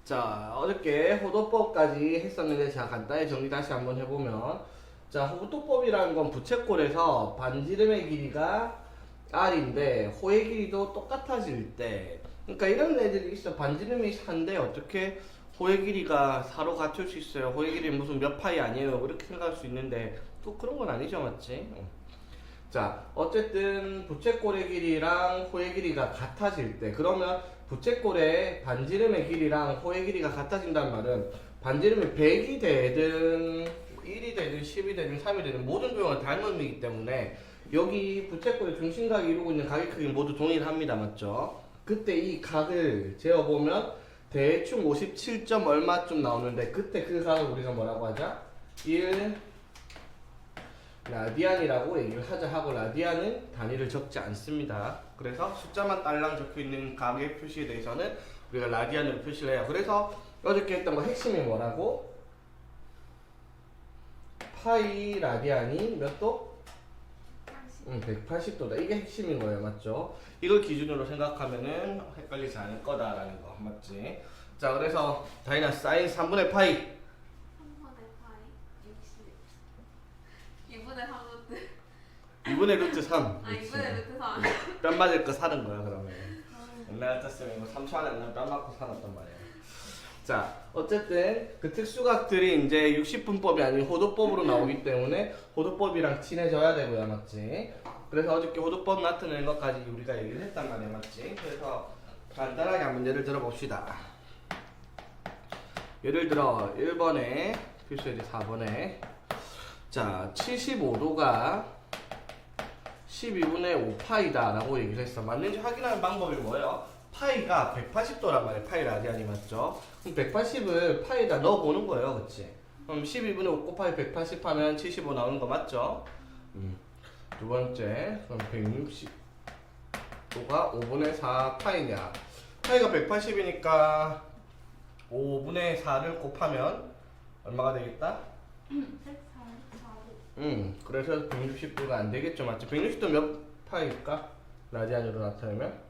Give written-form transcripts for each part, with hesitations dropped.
자, 어저께 호도법까지 했었는데, 자, 간단히 정리 다시 한번 해보면, 자, 호도법이라는 건 부채꼴에서 반지름의 길이가 R인데, 호의 길이도 똑같아질 때, 그러니까 이런 애들이 있어. 반지름이 4인데, 어떻게 호의 길이가 4로 갖출 수 있어요? 호의 길이 무슨 몇 파이 아니에요? 이렇게 생각할 수 있는데, 또 그런 건 아니죠, 맞지? 자, 어쨌든 부채꼴의 길이랑 호의 길이가 같아질 때, 그러면 부채꼴의 반지름의 길이랑 호의 길이가 같아진다는 말은 반지름이 100이 되든 1이 되든 10이 되든 3이 되든 모든 도형을 닮은 의미이기 때문에 여기 부채꼴의 중심각이 이루고 있는 각의 크기는 모두 동일합니다. 맞죠? 그때 이 각을 재어보면 대충 57점 얼마쯤 나오는데, 그때 그 각을 우리가 뭐라고 하자? 1 라디안이라고 얘기를 하자 하고, 라디안은 단위를 적지 않습니다. 그래서 숫자만 딸랑 적혀 있는 각의 표시에 대해서는 우리가 라디안으로 표시를 해요. 그래서 어저께 했던 거 핵심이 뭐라고? 파이 라디안이 몇 도? 180도다. 이게 핵심인 거예요. 맞죠? 이걸 기준으로 생각하면은 헷갈리지 않을 거다라는 거. 맞지? 자, 그래서 다이나 사인 3분의 파이 3분의 파이 60 2분의 3 루트 2분의 루트 3. 2분의 루트 3 뺨 맞을 거 사는 거야 그러면. 옛날 같았으면 이거 3초 안에 난 뺨 맞고 살았단 말이야. 자, 어쨌든 그 특수각들이 이제 60분법이 아닌 호도법으로 나오기 때문에 호도법이랑 친해져야 되고요. 맞지? 그래서 어저께 호도법 나타내는 것까지 우리가 얘기를 했단 말이야. 맞지? 그래서 간단하게 한번 예를 들어 봅시다. 예를 들어 1번에 필수예제 4번에 자, 75도가 12분의 5파이다 라고 얘기를 했어. 맞는지 확인하는 방법이 뭐예요? 파이가 180도란 말이에요. 파이 라디안이. 맞죠? 그럼 180을 파이에다 넣어보는 거예요. 그치? 그럼 12분의 5 곱하기 180 하면 75 나오는 거 맞죠? 두 번째, 그럼 160도가 5분의 4 파이냐. 파이가 180이니까 5분의 4를 곱하면 얼마가 되겠다? 144도 그래서 160도가 안 되겠죠. 맞죠? 160도 몇 파일까? 라디안으로 나타내면?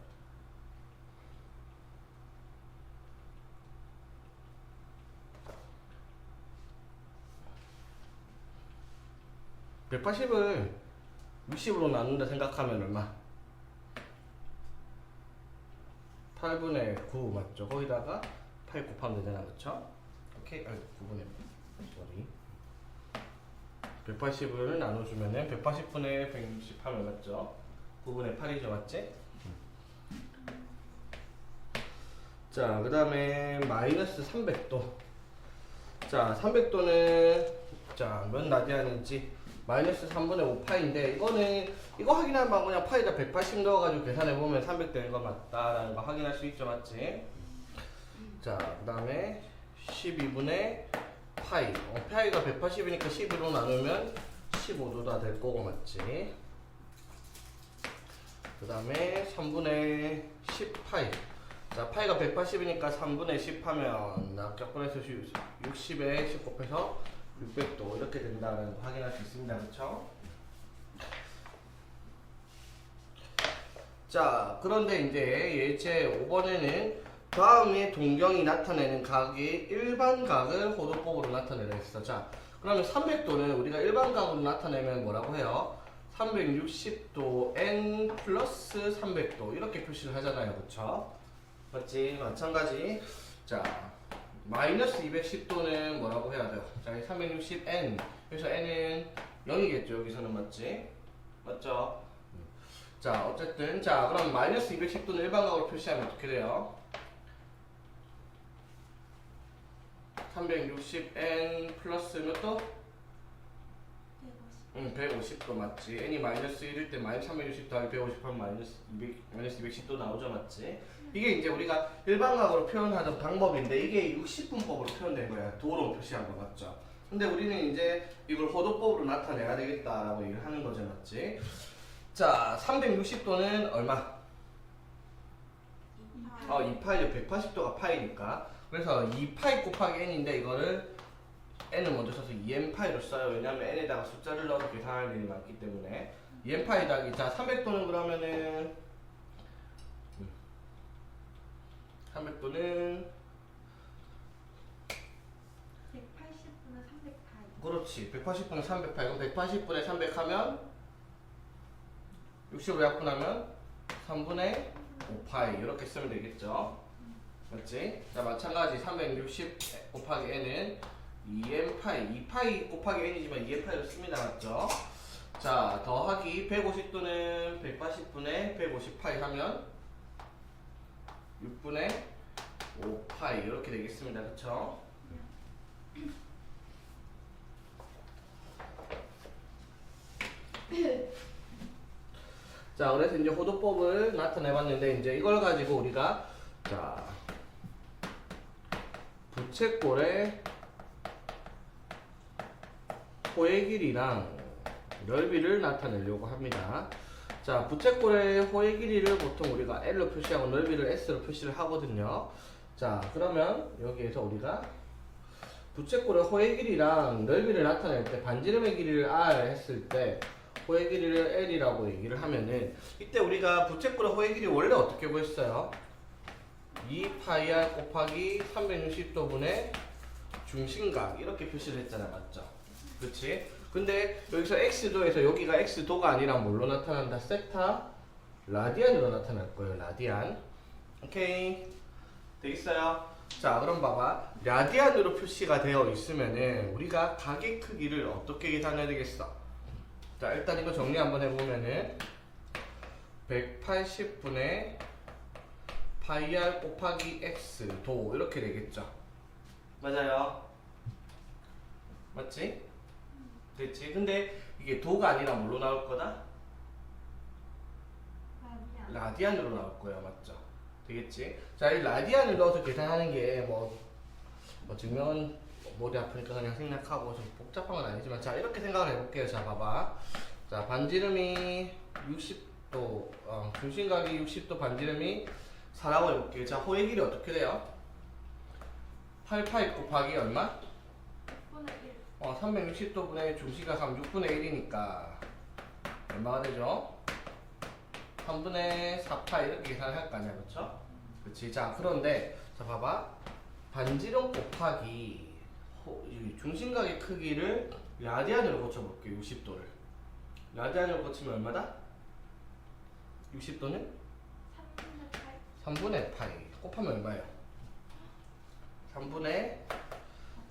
(180을) 60으로 나눈다 생각하면 얼마? 8분의 9 맞죠? 거기다가 8 곱하면 되잖아. 그쵸? 오케이. 9분의 180을 나눠주면은 180분의 160 하면 맞죠? 9분의 8이죠. 맞지? 자, 그 다음에 마이너스 300도. 자, 300도는 자, 몇 라디안인지 마이너스 3분의 5파인데, 이거 확인하면 그냥 파이에다 180 넣어가지고 계산해보면 300 되는 거 맞다라는 거 확인할 수 있죠. 맞지? 자, 그 다음에 12분의 파이. 파이가 180이니까 12로 나누면 15도가 될 거고. 맞지? 그 다음에 3분의 10파이. 자, 파이가 180이니까 3분의 10 하면 낙격분해서 60에 10 곱해서 600도 이렇게 된다는 거 확인할 수 있습니다. 그쵸? 자, 그런데 이제 예제 5번에는 다음에 동경이 나타내는 각이 일반 각을 호도법으로 나타내려 했어. 자, 그러면 300도는 우리가 일반 각으로 나타내면 뭐라고 해요? 360도 n 플러스 300도 이렇게 표시를 하잖아요. 그쵸? 맞지? 마찬가지. 자, 마이너스 210도는 뭐라고 해야 돼요? 자, 360n. 그래서 n은 0이겠죠. 여기서는. 맞지? 맞죠? 자, 어쨌든. 자, 그럼 마이너스 210도는 일반각으로 표시하면 어떻게 돼요? 360n 플러스 몇 도? 150도 맞지? n이 마이너스 1일 때 마이너스 360 더하기 150 하면 마이너스 210도 나오죠. 맞지? 이게 이제 우리가 일반각으로 표현하던 방법인데, 이게 60분법으로 표현된 거야. 도로 표시한 거. 맞죠? 근데 우리는 이제 이걸 호도법으로 나타내야 되겠다라고 얘기를 하는 거죠. 맞지? 자, 360도는 얼마? 2파이죠. 180도가 파이니까. 그래서 2파이 곱하기 n인데, 이거를 n을 먼저 써서 2n파이로 써요. 왜냐면 n에다가 숫자를 넣어서 계산할 일이 많기 때문에. 2n파이 더하기, 자, 300도는 그러면은 300도는 그렇지. 180분의 308. 그럼 180분의 300 하면 60으로 약분하면 3분의 5파이 이렇게 쓰면 되겠죠. 맞지? 자, 마찬가지 360 곱하기 n은 2n 파이. 2파이 곱하기 n이지만 2n 파이로 씁니다. 맞죠? 자, 더하기 150도는 180분의 150파이 하면 6분의 5파이 이렇게 되겠습니다. 그쵸? 자, 그래서 이제 호도법을 나타내봤는데 이제 이걸 가지고 우리가 자 부채꼴의 호의 길이랑 넓이를 나타내려고 합니다. 자, 부채꼴의 호의 길이를 보통 우리가 L로 표시하고 넓이를 S로 표시를 하거든요. 자, 그러면 여기에서 우리가 부채꼴의 호의 길이랑 넓이를 나타낼 때 반지름의 길이를 R 했을 때 호의 길이를 L이라고 얘기를 하면은 이때 우리가 부채꼴의 호의 길이 원래 어떻게 구했어요? 2파이r 곱하기 360도분의 중심각 이렇게 표시를 했잖아. 맞죠? 그렇지? 근데 여기서 x도에서 여기가 x도가 아니라 뭘로 나타난다? 세타 라디안으로 나타날 거예요. 라디안. 오케이. 되겠어요? 자, 그럼 봐봐. 라디안으로 표시가 되어 있으면은 우리가 각의 크기를 어떻게 계산해야 되겠어? 자, 일단 이거 정리 한번 해보면은 180분의 파이r 곱하기 x 도 이렇게 되겠죠. 맞아요. 맞지? 됐지? 근데 이게 도가 아니라 뭘로 나올 거다? 라디안으로 나올 거예요. 맞죠? 되겠지? 자, 이 라디안을 넣어서 계산하는 게 뭐 증명은 머리 아프니까 그냥 생략하고 좀 복잡한 건 아니지만 자, 이렇게 생각을 해볼게요. 자, 봐봐. 자, 반지름이 60도 중심각이 60도 반지름이 4라고 해볼게요. 자, 호의 길이 어떻게 돼요? 8파이 곱하기 얼마? 360도 분의 중심각 하면 6분의 1이니까 얼마가 되죠? 3분의 4파이 이렇게 계산을 할 거 아니야. 그렇죠? 그렇지. 자, 그런데 자, 봐봐. 반지름 곱하기 중심각의 크기를 라디안으로 고쳐볼게요. 60도를 라디안으로 고치면 얼마다? 60도는? 3분의 파이 곱하면 얼마예요? 3분의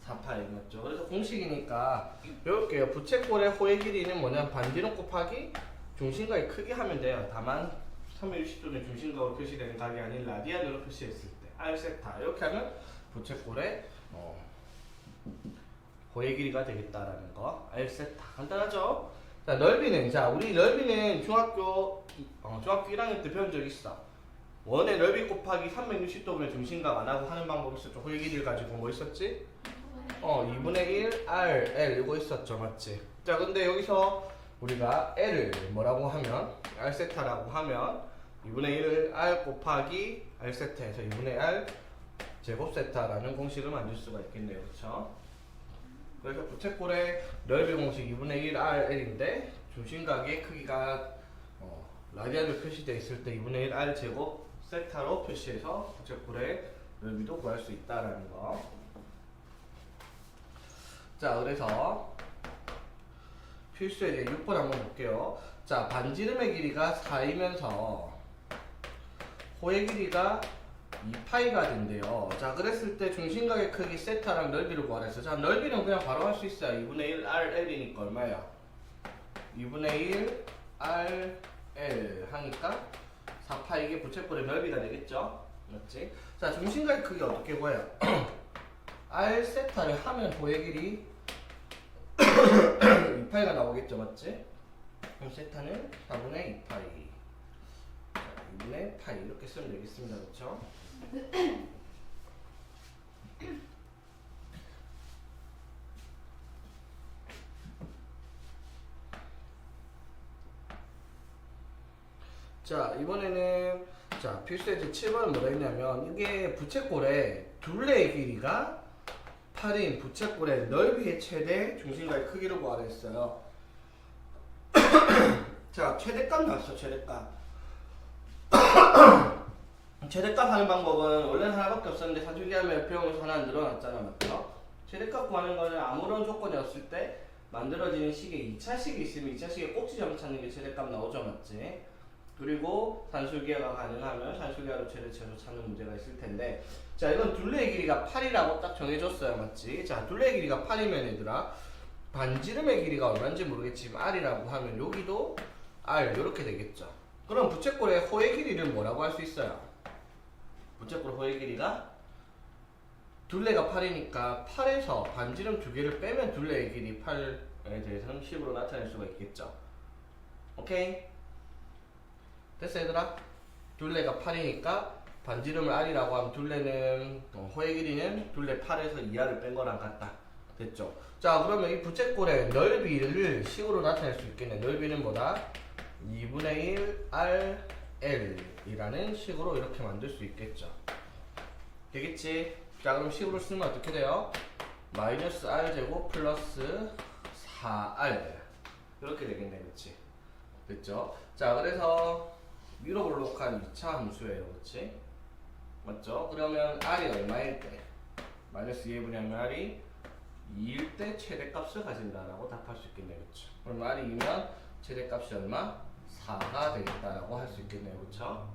4파이 맞죠? 그래서 공식이니까 배울게요. 부채꼴의 호의 길이는 뭐냐? 반지름 곱하기 중심각의 크기 하면 돼요. 다만 360도는 중심각으로 표시되는 각이 아닌 라디안으로 표시했을 때 R세타 이렇게 하면 부채꼴의 호의 길이가 되겠다라는 거. R세타 간단하죠? 자, 넓이는 자 우리 넓이는 중학교 1학년 때 배운 적 있어. 원의 넓이 곱하기 360도분의 중심각 안 하고 하는 방법이 있었죠. 호의 길이를 가지고 뭐 있었지? 2분의 1 R L 이거 있었죠. 맞지? 자, 근데 여기서 우리가 L을 뭐라고 하면 R세타라고 하면 2분의 1을 R 곱하기 R세타에서 2분의 R 제곱세타라는 공식을 만들 수가 있겠네요. 그렇죠? 그래서 부채꼴의 넓이 공식 2분의 1 RL인데 중심각의 크기가 라디안으로 표시되어 있을 때 2분의 1 R 제곱 세타로 표시해서 부채꼴의 넓이도 구할 수 있다라는 거. 자, 그래서 필수에 이제 6번 한번 볼게요. 자, 반지름의 길이가 4이면서 호의 길이가 2파이가 된대요. 자, 그랬을 때 중심각의 크기 세타랑 넓이를 구하랬어요. 자, 넓이는 그냥 바로 할 수 있어요. 2분의 1 RL이니까 얼마야? 2분의 1 RL 하니까 4파 이게 부채꼴의 넓이가 되겠죠? 맞지? 자, 중심각의 크기 어떻게 구해요? R 세타를 하면 호의 길이 2파이가 나오겠죠? 맞지? 그럼 세타는 4분의 2파이 2분의 파이 이렇게 쓰면 되겠습니다. 그렇죠? 자, 이번에는 자 필수에 이제 7번은 뭐라 했냐면 이게 부채꼴의 둘레의 길이가 8인 부채꼴의 넓이의 최대 중심각의 크기를 구하라 했어요. 자, 최대값 나왔어. 최대값. 최대값 하는 방법은 원래는 하나밖에 없었는데 사주기하면 배우면서 하나 늘어났잖아. 맞죠? 최대값 구하는 거는 아무런 조건이 없을 때 만들어지는 식에 2차식이 있으면 2차식에 꼭지점 찾는 게 최대값 나오죠, 맞지? 그리고 산술기하가 가능하면 산술기하로 최대 최소 찾는 문제가 있을 텐데, 자, 이건 둘레의 길이가 8이라고 딱 정해줬어요, 맞지? 자, 둘레의 길이가 8이면 얘들아 반지름의 길이가 얼마인지 모르겠지만 R이라고 하면 여기도 R 이렇게 되겠죠. 그럼 부채꼴의 호의 길이를 뭐라고 할 수 있어요? 부채꼴 호의 길이가 둘레가 8이니까 8에서 반지름 두 개를 빼면 둘레의 길이 8에 대해서는 10으로 나타낼 수가 있겠죠. 오케이? 됐어 얘들아? 둘레가 8이니까 반지름을 R이라고 하면 둘레는 호의 길이는 둘레 8에서 2R을 뺀 거랑 같다. 됐죠? 자, 그러면 이 부채꼴의 넓이를 식으로 나타낼 수 있겠네. 넓이는 뭐다? 2분의 1 RL이라는 식으로 이렇게 만들 수 있겠죠. 되겠지? 자, 그럼 식으로 쓰면 어떻게 돼요? 마이너스 R제곱 플러스 4R 이렇게 되겠네. 그치? 됐죠? 자, 그래서 위로 볼록한 2차 함수예요. 그치? 맞죠? 그러면 R이 얼마일 때? 마이너스 2에 분하면 R이 2일 때 최대값을 가진다라고 답할 수 있겠네요. 그쵸? 그럼 R이 2면 최대값이 얼마? 4가 되겠다라고 할 수 있겠네요. 그쵸?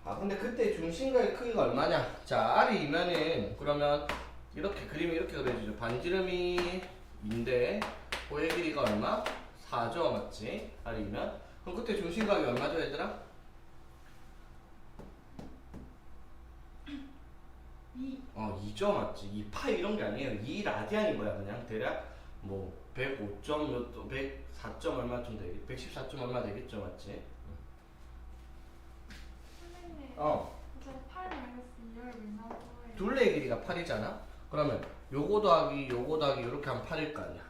아, 근데 그때 중심각의 크기가 얼마냐? 자, R이 2면은 그러면 이렇게 그림이 이렇게 그려지죠. 반지름이 2인데 호의 길이가 얼마? 4죠. 맞지? R이 2면 그럼 그때 중심각이 얼마죠 얘들아? 2죠. 맞지? 2파이 이런 게 아니에요. 2 라디안이 뭐야? 그냥 대략 뭐 105점 몇 104점 얼마쯤 되겠 114점 얼마 되겠죠. 맞지? 선생님, 어. 저 8 마이너스 2열 왜 나온 거예요? 둘레의 길이가 8이잖아? 그러면 요거 더하기 이렇게 하면 8일 거 아니야?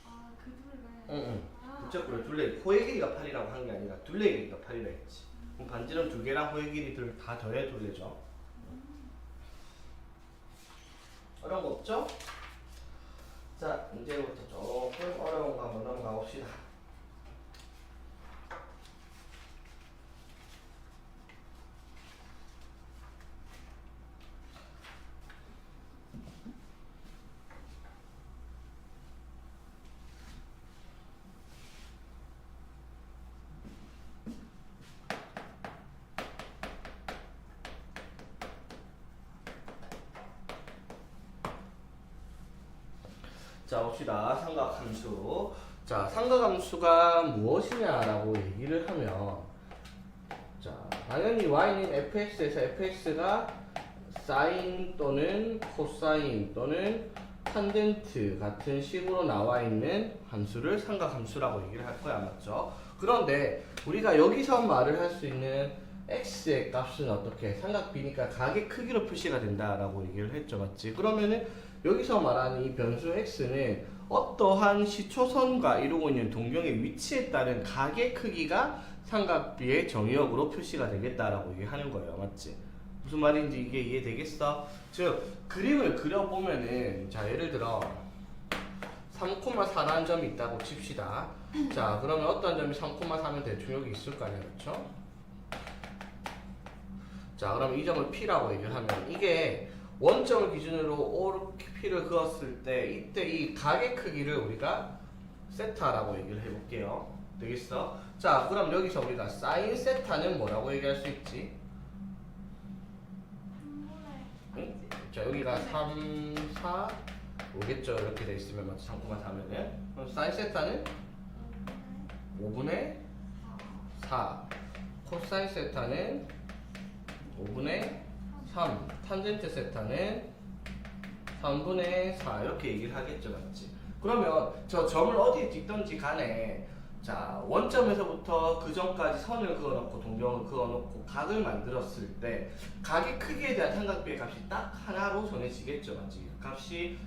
아, 그 둘레. 응. 아, 부채꼴의 둘레 호의 길이가 8이라고 한 게 아니라 둘레의 길이가 8이라 했지. 그럼 반지름 두 개랑 호의 길이들 다 더해 둘레죠. 어려운 거 없죠? 자, 이제부터 조금 어려운 거 한번 넘어가 봅시다. 자, 봅시다. 삼각함수. 자, 삼각함수가 무엇이냐라고 얘기를 하면, 자, 당연히 y는 fx에서 fx가 사인 또는 코사인 또는 탄젠트 같은 식으로 나와 있는 함수를 삼각함수라고 얘기를 할 거야. 맞죠? 그런데 우리가 여기서 말을 할 수 있는 x의 값은 어떻게? 삼각비니까 각의 크기로 표시가 된다라고 얘기를 했죠. 맞지? 그러면은 여기서 말하는 이 변수 x는 어떠한 시초선과 이루고 있는 동경의 위치에 따른 각의 크기가 삼각비의 정의역으로 표시가 되겠다라고 얘기하는 거예요. 맞지? 무슨 말인지 이게 이해되겠어? 즉 그림을 그려보면은 자 예를 들어 3,4라는 점이 있다고 칩시다. 자 그러면 어떤 점이 3,4면 대충 여기 있을 거 아니야. 그렇죠? 자 그럼 이 점을 P라고 얘기를 하면 이게 원점을 기준으로 P를 그었을 때 이때 이 각의 크기를 우리가 세타라고 얘기를 해볼게요. 되겠어? 자 그럼 여기서 우리가 사인 세타는 뭐라고 얘기할 수 있지? 응? 자 여기가 3, 4, 5겠죠. 이렇게 돼 있으면 맞지? 3,4면은 그럼 사인 세타는 5분의 4 코사인 세타는 5분의 3 탄젠트 세타는 3분의 4 이렇게 얘기를 하겠죠. 맞지? 그러면 저 점을 어디에 찍든지 간에 자 원점에서부터 그 점까지 선을 그어놓고 동경을 그어놓고 각을 만들었을 때 각의 크기에 대한 삼각비의 값이 딱 하나로 정해지겠죠. 맞지?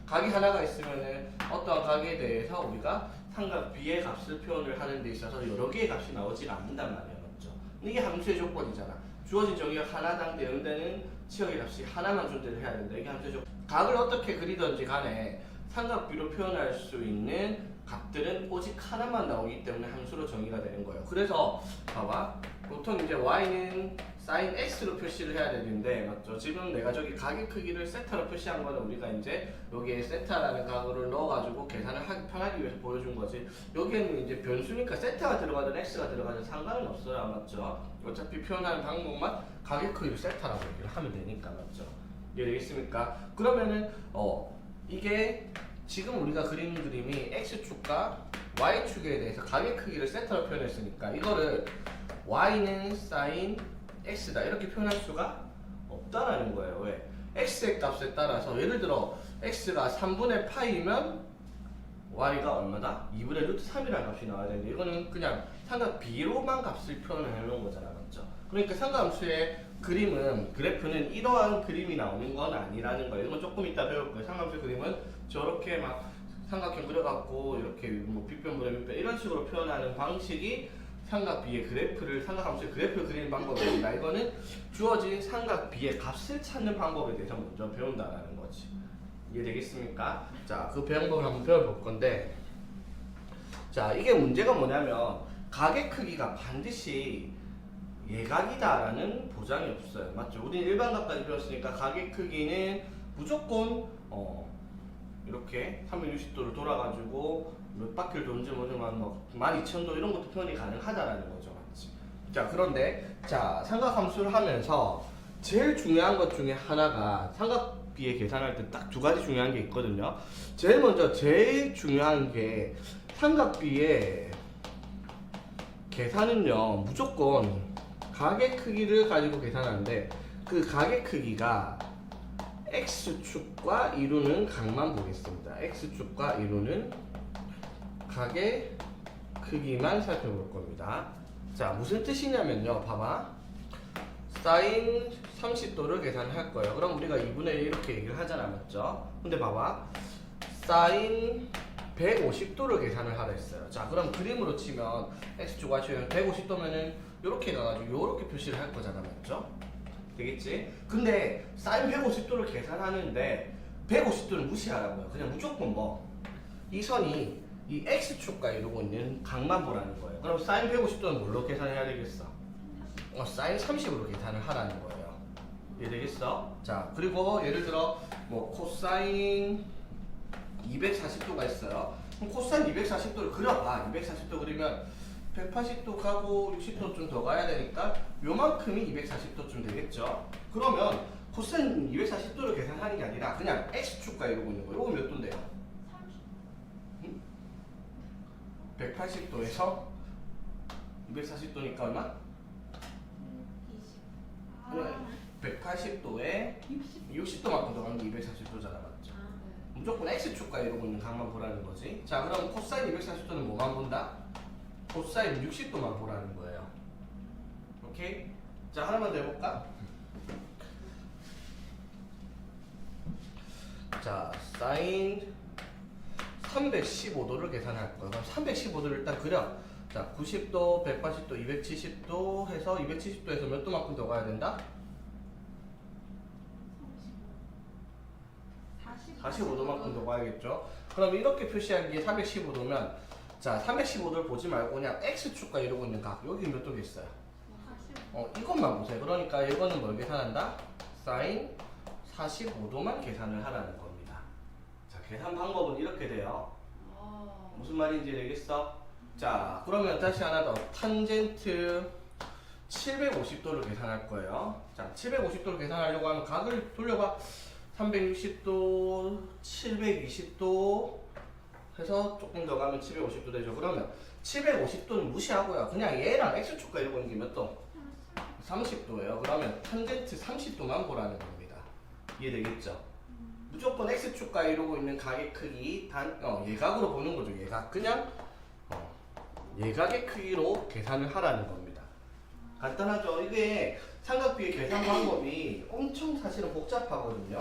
각이 하나가 있으면은 어떠한 각에 대해서 우리가 삼각비의 값을 표현을 하는 데 있어서 여러 개의 값이 나오지 않는단 말이야. 맞죠? 이게 함수의 조건이잖아. 주어진 정의역 하나당 대응되는 치역의 값이 하나만 존재를 해야 된다. 이게 함수의 조건. 각을 어떻게 그리든지 간에 삼각비로 표현할 수 있는 값들은 오직 하나만 나오기 때문에 함수로 정의가 되는 거예요. 그래서 봐봐 보통 이제 y는 sin x로 표시를 해야 되는데 맞죠? 지금 내가 저기 가격 크기를 세타로 표시한 거는 우리가 이제 여기에 세타라는 가구를 넣어가지고 계산을 하기 편하기 위해서 보여준 거지. 여기에는 이제 변수니까 세타가 들어가든 x가 들어가든 상관은 없어요, 맞죠? 어차피 표현하는 방법만 가격 크기를 세타라고 얘기를 하면 되니까 맞죠? 이해되겠습니까? 그러면은 이게 지금 우리가 그린 그림이 x축과 y축에 대해서 가격 크기를 세타로 표현했으니까 이거를 y는 sin x다 이렇게 표현할 수가 없다라는 거예요. 왜? x의 값에 따라서 예를 들어 x가 3분의 파이면 y가 얼마다? 2분의 루트 3이라는 값이 나와야 되는데 이거는 그냥 삼각 b로만 값을 표현을 해놓은 거잖아, 맞죠? 그러니까 삼각함수의 그래프는 이러한 그림이 나오는 건 아니라는 거예요. 이건 조금 이따 배울 거예요. 삼각함수 그림은 저렇게 막 삼각형 그려갖고 이렇게 뭐 빗변, 분의 밑변 이런 식으로 표현하는 방식이 삼각 B의 그래프를 삼각함수의 그래프를 그리는 방법입니다. 이거는 주어진 삼각 B의 값을 찾는 방법에 대해서 먼저 배운다라는 거지. 이해되겠습니까? 자, 그 방법을 한번 배워볼 건데, 자, 이게 문제가 뭐냐면 가게 크기가 반드시 예각이다라는 보장이 없어요. 맞죠? 우리는 일반각까지 배웠으니까 가게 크기는 무조건 이렇게 360도를 돌아가지고 몇 바퀴를 도는지 모르지만 뭐 12,000도 이런 것도 표현이 가능하다라는 거죠, 맞지? 자, 그런데 자 삼각함수를 하면서 제일 중요한 것 중에 하나가 삼각비에 계산할 때 딱 두 가지 중요한 게 있거든요. 제일 중요한 게 삼각비의 계산은요 무조건 가게 크기를 가지고 계산하는데 그 가게 크기가 x축과 이루는 각만 보겠습니다. x축과 이루는 각의 크기만 살펴볼 겁니다. 자, 무슨 뜻이냐면요. 봐봐. sin 30도를 계산할 거예요. 그럼 우리가 2분의 1 이렇게 얘기를 하잖아, 맞죠? 근데 봐봐. sin 150도를 계산을 하라 했어요. 자, 그럼 그림으로 치면 x축, y축 150도면은 이렇게 가가지고 이렇게 표시를 할 거잖아, 맞죠? 되겠지? 근데 sin 150도를 계산하는데 150도를 무시하라고요. 그냥 무조건 이 선이 이 x축과 이루고 있는 각만 보라는 거예요. 그럼 sin 150도는 뭘로 계산해야 되겠어? sin 30으로 계산을 하라는 거예요. 이해되겠어? 자, 그리고 예를 들어 코사인 240도가 있어요. 그럼 코사인 240도를 그려봐. 240도 그리면 180도 가고 60도 좀 더 가야 되니까 요만큼이 240도쯤 되겠죠. 그러면 코사인 240도를 계산하는 게 아니라 그냥 x축과 이루고 있는 거예요. 이거 몇 도인데요? 180도에서 240도니까 얼마? 180도에 60도만큼 더 가는 게 240도잖아, 맞죠? 무조건 x축과 이루고 있는 각만 보라는 거지. 자, 그럼 코사인 240도는 뭐만 본다? 코사인 60도만 보라는 거예요. 오케이? 자, 하나만 더 해볼까? 자, 사인 315도를 계산할 거예요. 그럼 315도를 일단 그려. 자, 90도, 180도, 270도 해서 270도에서 몇 도만큼 더 가야 된다? 45도만큼 더 가야겠죠. 그럼 이렇게 표시하기에 315도면 자, 315도를 보지 말고 그냥 x축과 이루고 있는 각 여기 몇 도겠어요? 이것만 보세요. 그러니까 이거는 뭘 계산한다? sin 45도만 계산을 하라는 겁니다. 자, 계산 방법은 이렇게 돼요. 무슨 말인지 되겠어? 자, 그러면 다시 하나 더. 탄젠트 750도를 계산할 거예요. 자, 750도를 계산하려고 하면 각을 돌려봐. 360도, 720도 해서 조금 더 가면 750도 되죠. 그러면 750도는 무시하고요. 그냥 얘랑 x축과 이루고 있는 게 몇 도? 30도예요. 그러면 탄젠트 30도만 보라는 겁니다. 이해되겠죠? 무조건 x축과 이루고 있는 각의 크기 예각으로 보는 거죠. 예각. 그냥 예각의 크기로 계산을 하라는 겁니다. 간단하죠? 이게 삼각비의 계산 방법이 엄청 사실은 복잡하거든요.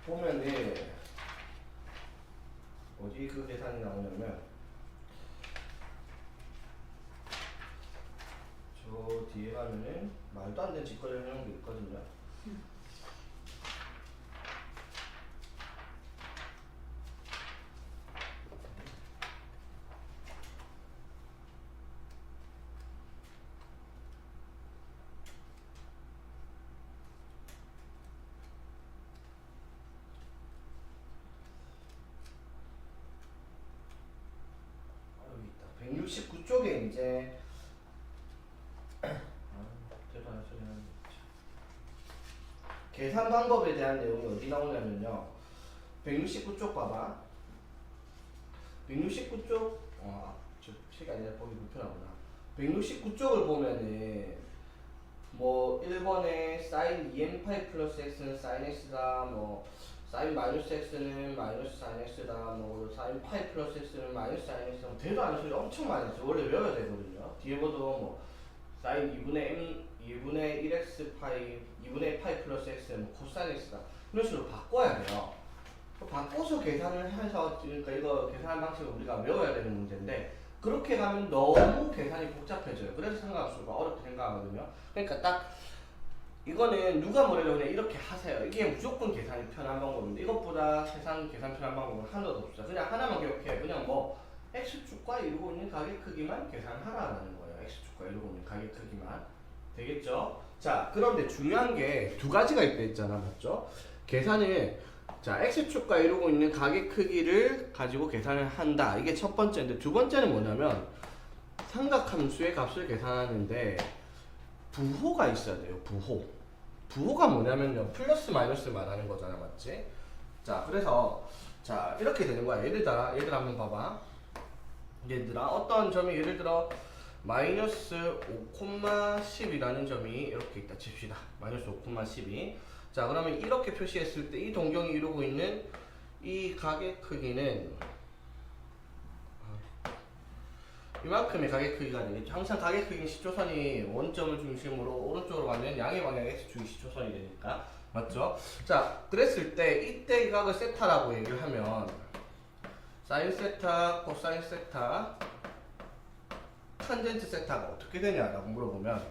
보면은 어디 그 계산이 나오냐면 저 뒤에 가면은 말도 안 되는 직거래 해놓은 게 있거든요. 북쪽에 이제 계산 방법에 대한 내용이 어디 나오냐면요. 169쪽 봐봐. 169쪽 저 책이 아니라 보기 불편하구나. 169쪽을 보면은 뭐 1번에 sin 2n파이 플러스 x는 sin x다, 뭐 sin 마이너스 x는 마이너스 sin x다, 뭐 sin 파이 플러스 x는 마이너스 sin x다, 뭐 대도 않은 소리 엄청 많이 했어. 원래 외워야 되거든요. 뒤에 보도 뭐 sin 2분의 1x 파이 2분의 파이 플러스 x는 뭐 코사인 x다, 이런 식으로 바꿔야 돼요. 바꿔서 계산을 해서, 그러니까 이거 계산하는 방식을 우리가 외워야 되는 문제인데, 그렇게 가면 너무 계산이 복잡해져요. 그래서 상관수가 어렵게 생각하거든요. 그러니까 딱 이거는 누가 뭐래도 그냥 이렇게 하세요. 이게 무조건 계산이 편한 방법인데, 이것보다 세상 계산 편한 방법은 하나도 없어요. 그냥 하나만 기억해. 그냥 뭐 x축과 이루고 있는 가격 크기만 계산하라는 거예요. x축과 이루고 있는 가격 크기만. 되겠죠? 자, 그런데 중요한 게 두 가지가 있다 했잖아. 맞죠? 계산을, 자, x축과 이루고 있는 가격 크기를 가지고 계산을 한다. 이게 첫 번째인데, 두 번째는 뭐냐면 삼각함수의 값을 계산하는데 부호가 있어야 돼요. 부호가 뭐냐면요, 플러스 마이너스 말하는 거잖아. 맞지? 자, 그래서 자, 이렇게 되는 거야. 얘들 한번 봐봐. 얘들아, 어떤 점이, 예를 들어 마이너스 5,10이라는 점이 이렇게 있다 칩시다. 마이너스 5,12. 자, 그러면 이렇게 표시했을 때 이 동경이 이루고 있는 이 가격 크기는 이만큼의 가격 크기가 되겠죠. 항상 가격 크기는 시초선이 원점을 중심으로 오른쪽으로 가는 양의 방향 x축이 시초선이 되니까. 맞죠? 자, 그랬을 때 이때 이 각을 세타라고 얘기를 하면 사인 세타, 코사인 세타, 탄젠트 세타가 어떻게 되냐라고 물어보면,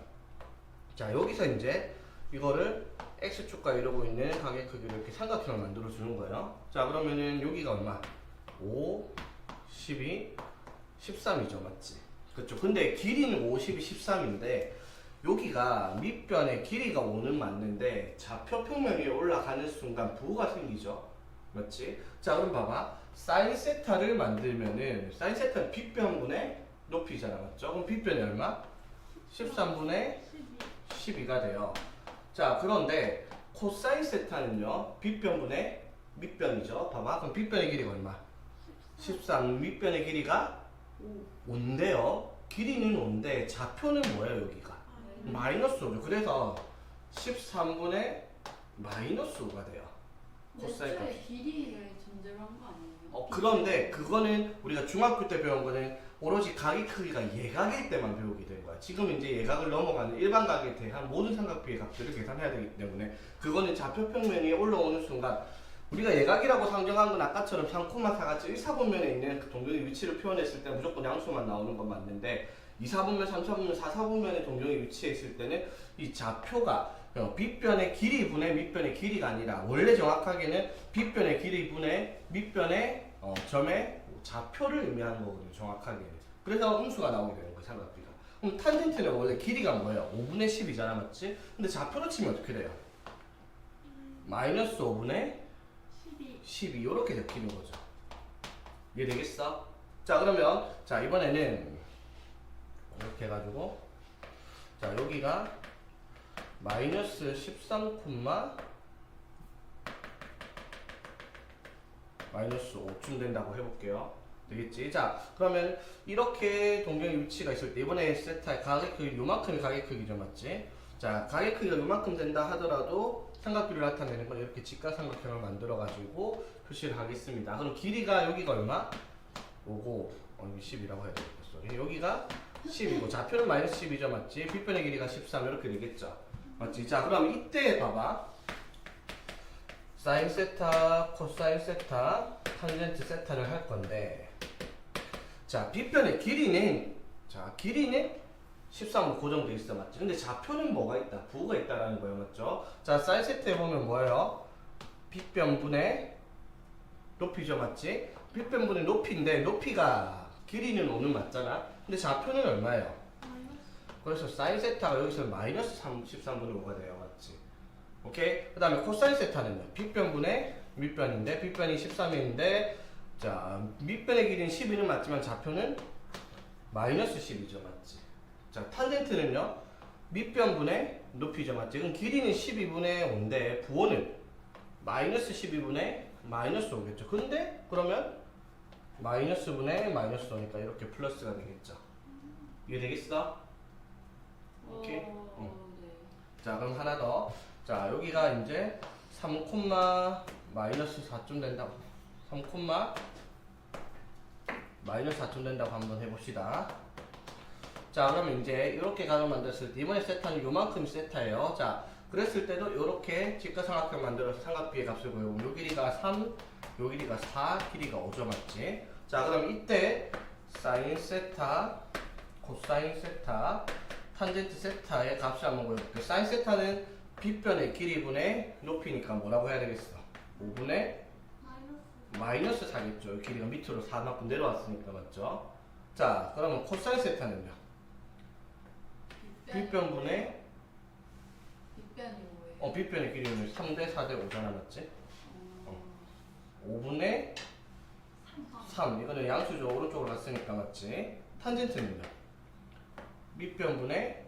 자, 여기서 이제 이거를 x축과 이루고 있는 가격 크기를 이렇게 삼각형을 만들어 주는 거예요. 자, 그러면은 여기가 얼마? 5, 12, 13이죠. 맞지? 그렇죠. 근데 길이는 5, 12, 13인데 여기가 밑변의 길이가 5는 맞는데 좌표 평면 위에 올라가는 순간 부호가 생기죠. 맞지? 자, 그럼 봐봐. 사인 세타를 만들면은 사인 세타는 빗변분의 높이잖아. 맞죠? 그럼 빗변이 얼마? 13분의 12가 돼요. 자, 그런데 코사인 세타는요, 빗변분의 밑변이죠. 봐봐. 그럼 빗변의 길이가 얼마? 13. 밑변의 길이가 5인데요. 길이는 5인데 좌표는 뭐예요, 여기가? 마이너스 5죠. 그래서 13분의 마이너스 5가 돼요. 코사인 값이. 길이를 전제로 한 거 아니에요? 그런데 그거는 우리가 중학교 때 배운 거는 오로지 각의 크기가 예각일 때만 배우게 된 거야. 지금 이제 예각을 넘어가는 일반 각에 대한 모든 삼각비의 값들을 계산해야 되기 때문에 그거는 좌표 평면 위에 올라오는 순간, 우리가 예각이라고 상정한 건 아까처럼 3,4 같이 1사분면에 있는 그 동경의 위치를 표현했을 때 무조건 양수만 나오는 건 맞는데, 2사분면, 3사분면, 4사분면의 동경의 위치에 있을 때는 이 좌표가 빗변의 길이 분의 밑변의 길이가 아니라, 원래 정확하게는 빗변의 길이 분의 밑변의 점의 좌표를 의미하는 거거든요. 정확하게는. 그래서 음수가 나오게 되는 거예요. 삼각비가. 그럼 탄젠트는 원래 길이가 뭐예요? 5분의 10이잖아. 맞지? 근데 좌표로 치면 어떻게 돼요? 마이너스 5분의 12 이렇게 적히는 거죠. 이해되겠어? 자, 그러면 자, 이번에는 이렇게 해가지고, 자, 여기가 마이너스 13, 마이너스 5쯤 된다고 해볼게요. 되겠지? 자, 그러면 이렇게 동경의 위치가 있을 때 이번에 세타의 가격 크기 요만큼이 가격 크기죠. 맞지? 자, 가격 크기가 요만큼 된다 하더라도 삼각비를 나타내는 건 이렇게 직각삼각형을 만들어 가지고 표시를 하겠습니다. 그럼 길이가 여기가 얼마? 5고, 여기 10이라고 해야 되겠어. 여기가 10이고 좌표는 마이너스 10이죠. 맞지? 빗변의 길이가 13 이렇게 되겠죠. 맞지? 자, 그럼 이때 봐봐. 사인 세타, 코사인 세타, 탄젠트 세타를 할 건데, 자, 빗변의 길이는, 자, 길이는 13으로 고정돼 있어. 맞지? 근데 좌표는 뭐가 있다? 부호가 있다라는 거예요. 맞죠? 자, 사인 세타에 보면 뭐예요? 빗변분의 높이죠. 맞지? 빗변분의 높이인데, 높이가 길이는 5는 맞잖아. 근데 좌표는 얼마예요? 그래서 사인 세타가 여기서 마이너스 13분의 5가 돼요. 맞지? 오케이? 그 다음에 코사인 세타는요, 빗변분의 밑변인데, 빗변이 13인데, 자, 밑변의 길이는 12는 맞지만 좌표는 마이너스 10이죠, 맞지? 자, 탄젠트는요, 밑변분의 높이죠, 맞지? 그럼 길이는 12분의 5인데 부호는 마이너스 12분의 마이너스 5겠죠. 근데 그러면 마이너스 분의 마이너스 5니까 이렇게 플러스가 되겠죠. 이해되겠어? 오케이. 네. 자, 그럼 하나 더. 자, 여기가 이제 3, 마이너스 4쯤 된다고. 3, 마이너스 4쯤 된다고 한번 해봅시다. 자, 그러면 이제 이렇게 가로 만들었을 때 이번에 세타는 요만큼 세타예요. 자, 그랬을 때도 이렇게 직각삼각형 만들어서 삼각비의 값을 구해보면 요 길이가 3, 요 길이가 4, 길이가 5죠, 맞지? 자, 그럼 이때 사인 세타, 코사인 세타, 탄젠트 세타의 값을 한번 구해볼게요. 사인 세타는 빗변의 길이분의 높이니까 뭐라고 해야 되겠어? 5분의 마이너스 4겠죠. 길이가 밑으로 4만큼 내려왔으니까, 맞죠? 자, 그러면 코사인 세타는요? 빗변분의 빗변이 뭐예요? 빗변의 길이는 3대 4대 5잖아, 맞지? 5분의 3. 이거는 양수죠. 오른쪽으로 갔으니까, 맞지? 탄젠트는요? 밑변분의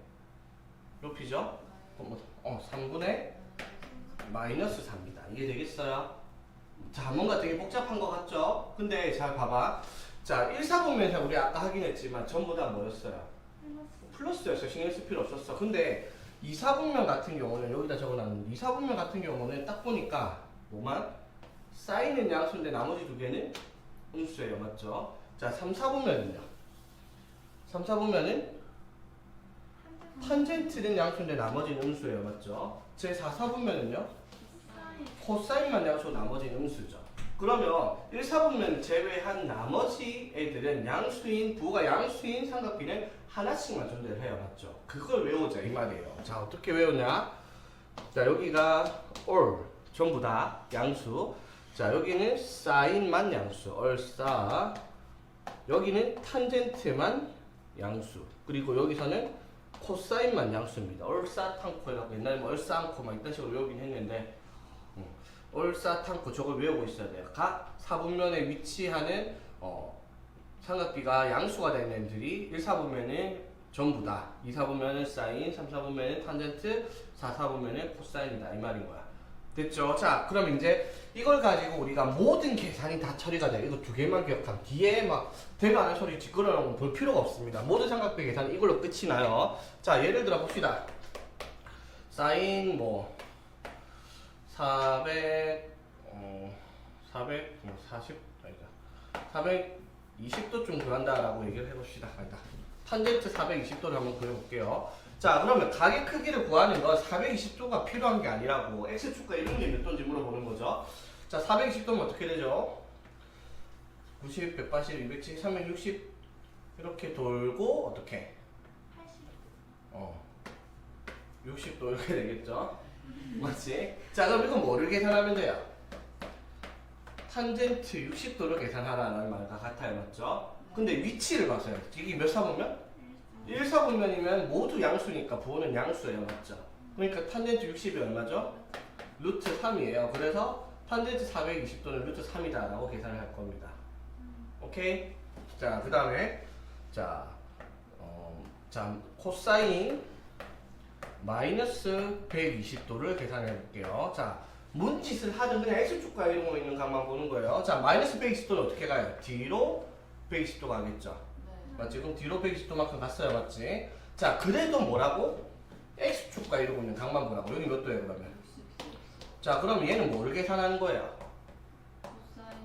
높이죠? 3분의 마이너스 4입니다. 이게 되겠어요? 자, 뭔가 되게 복잡한 것 같죠? 근데 잘 봐봐. 자, 1, 4분면 우리 아까 하긴 했지만 전부 다 뭐였어요? 플러스였어. 신경 쓸 필요 없었어. 근데 2, 4분면 같은 경우는 여기다 적어놨는데 2, 4분면 같은 경우는 딱 보니까 뭐만? 사인은 양수인데 나머지 두 개는 음수예요. 맞죠? 자, 3, 4분면은요? 3, 4분면은 탄젠트는 양수인데 나머지는 음수예요. 맞죠? 제 4, 4분면은요? 코사인만 양수 나머지는 음수죠. 그러면 1, 4분면 제외한 나머지 애들은 양수인, 부호가 양수인 삼각비는 하나씩만 존재를 해요. 맞죠? 그걸 외우자 이 말이에요. 자, 어떻게 외우냐? 자, 여기가 all 전부 다 양수. 자, 여기는 사인만 양수, 얼싸. 여기는 탄젠트만 양수. 그리고 여기서는 코사인만 양수입니다. 얼싸탕코 해갖고 옛날에 뭐 얼싸안코 막 이런 식으로 외우긴 했는데 얼싸탕코 저걸 외우고 있어야 돼요. 각 4분면에 위치하는 삼각비가 양수가 되는 애들이 1, 4분면은 전부 다 2, 4분면은 사인, 3, 4분면은 탄젠트, 4, 4분면은 코사인이다 이 말인 거야. 됐죠? 자, 그럼 이제 이걸 가지고 우리가 모든 계산이 다 처리가 돼요. 이거 두 개만 기억하면 뒤에 막 대가 하는 소리 지끄러운 거 볼 필요가 없습니다. 모든 삼각비 계산 이걸로 끝이 나요. 자, 예를 들어 봅시다. 사인 420도쯤 구한다라고 얘기를 해봅시다. 아니다. 탄젠트 420도를 한번 그려볼게요. 자, 그러면 가게 크기를 구하는 건 420도가 필요한 게 아니라고 x축과 이런 게 몇 도인지 물어보는 거죠. 자, 420도면 어떻게 되죠? 90, 180, 270, 360 이렇게 돌고 어떻게? 60도 이렇게 되겠죠? 맞지? 자, 그럼 이건 뭐를 계산하면 돼요? 탄젠트 60도를 계산하라는 말과 같아요. 맞죠? 근데 위치를 봐서요. 이게 몇 사분면? 1, 4분면이면 모두 양수니까 부호는 양수예요. 맞죠? 그러니까 탄젠트 60이 얼마죠? 루트 3이에요. 그래서 탄젠트 420도는 루트 3이다 라고 계산을 할 겁니다. 오케이? 자, 그 다음에 자, 코사인 마이너스 120도를 계산해 볼게요. 자, 뭔 짓을 하든 그냥 x축과 이루고 있는 값만 보는 거예요. 자, 마이너스 120도는 어떻게 가요? 뒤로 120도 가겠죠? 맞지? 그럼 뒤로 120도만큼 갔어요. 맞지? 자, 그래도 뭐라고? x축과 이루고 있는 각만 보라고. 여기 몇 도예요, 그러면? 자, 그럼 얘는 뭐를 계산하는 거예요?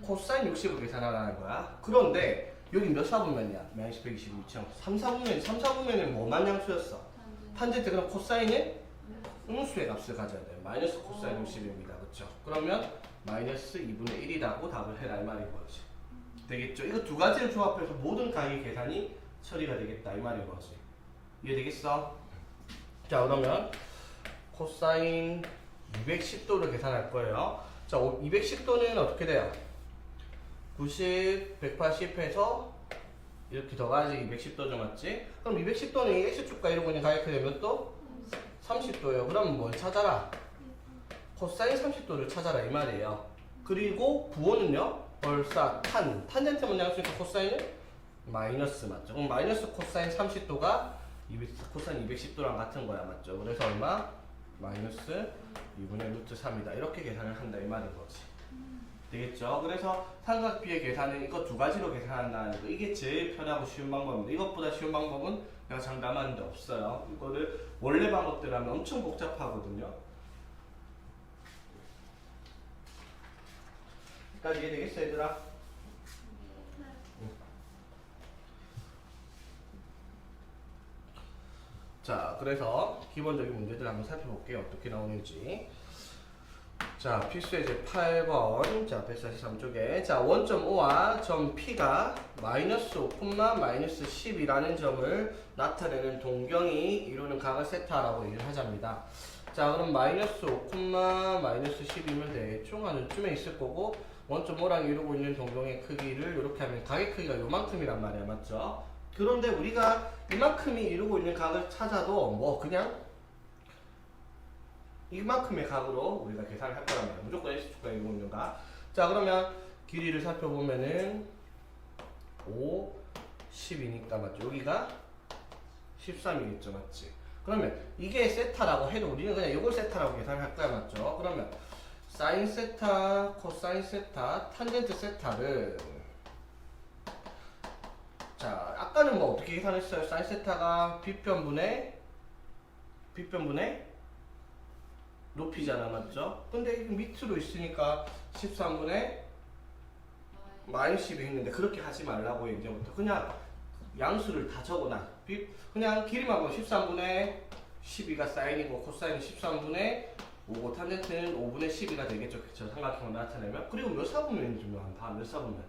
코사인 60을 계산하라는 거야. 그런데 여기 몇 사분면이야? 마이너스 120은 3, 4분면. 3, 4분면은 뭐만 양수였어? 탄젠트. 그럼 코사인은 음수의 값을 가져야 돼요. 마이너스 코사인 60입니다. 그렇죠? 그러면 마이너스 2분의 1이라고 답을 해라 이 말인 거지. 되겠죠? 이거 두 가지를 조합해서 모든 가의 계산이 처리가 되겠다 이 말인 거지. 이해되겠어? 자, 그러면 코사인 210도를 계산할 거예요. 자, 210도는 어떻게 돼요? 90, 180 해서 이렇게 더가지 210도죠, 맞지? 그럼 210도는 이 x축과 이루고 있는 가의 크기가 몇 도? 30도예요. 그럼 뭘 찾아라? 코사인 30도를 찾아라 이 말이에요. 그리고 부호는요? 벌써 탄젠트만 양수니까 코사인은 마이너스 맞죠? 그럼 마이너스 코사인 30도가 코사인 210도랑 같은 거야 맞죠? 그래서 얼마? 마이너스 2분의 루트 3이다 이렇게 계산을 한다 이 말인 거지. 되겠죠? 그래서 삼각비의 계산은 이거 두 가지로 계산한다는 거 이게 제일 편하고 쉬운 방법입니다. 이것보다 쉬운 방법은 내가 장담하는데 없어요. 이거를 원래 방법대로 하면 엄청 복잡하거든요. 여기까지 이해되겠어 얘들아? 자, 그래서 기본적인 문제들 한번 살펴볼게요. 어떻게 나오는지. 자, 필수예제 8번. 자, 143쪽에. 자, 원점 O와 점 P가 마이너스 5, 마이너스 10이라는 점을 나타내는 동경이 이루는 각을 세타라고 얘기를 하자입니다. 자, 그럼 마이너스 5, 마이너스 10이면 대충 한 이쯤에 있을 거고, 원점 O랑 이루고 있는 동경의 크기를 이렇게 하면 각의 크기가 요만큼이란 말이야. 맞죠? 그런데 우리가 이만큼이 이루고 있는 각을 찾아도 뭐 그냥 이만큼의 각으로 우리가 계산을 할 거란 말이야. 무조건 X축과 이루고 있는 각. 자, 그러면 길이를 살펴보면은 5, 10이니까 맞죠? 여기가 13이겠죠, 맞지? 그러면 이게 세타라고 해도 우리는 그냥 이걸 세타라고 계산을 할 거야, 맞죠? 그러면 사인 세타, 코사인 세타, 탄젠트 세타를 자, 아까는 뭐 어떻게 계산했어요? 사인 세타가 B편분의 높이잖아, 맞죠? 근데 이거 밑으로 있으니까 13분의 마이너스 10이 있는데 그렇게 하지 말라고 이제부터 그냥 양수를 다 적어놔. 그냥 길이만 보면 13분의 12가 사인이고 코사인은 13분의 5고 탄젠트는 5분의 12가 되겠죠. 그쵸? 삼각형을 나타내면. 그리고 몇 사분면인지 몇 사분면?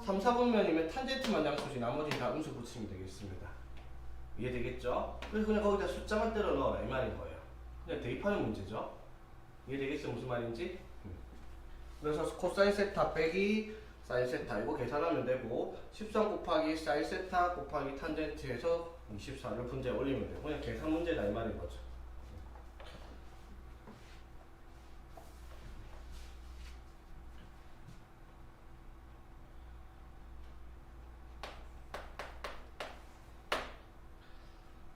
3, 4분면이면 탄젠트만 양수지 나머지는 다 음수 붙이면 되겠습니다. 이해되겠죠? 그래서 그냥 거기다 숫자만 때려 넣어라 이 말인 거예요. 그냥 대입하는 문제죠. 이해되겠어 무슨 말인지? 그래서 코사인 세타 빼기 사인 세타 이거 계산하면 되고 13 곱하기 사인 세타 곱하기 탄젠트에서 24를 분자에 올리면 되고 그냥 계산 문제다 이 말인 거죠.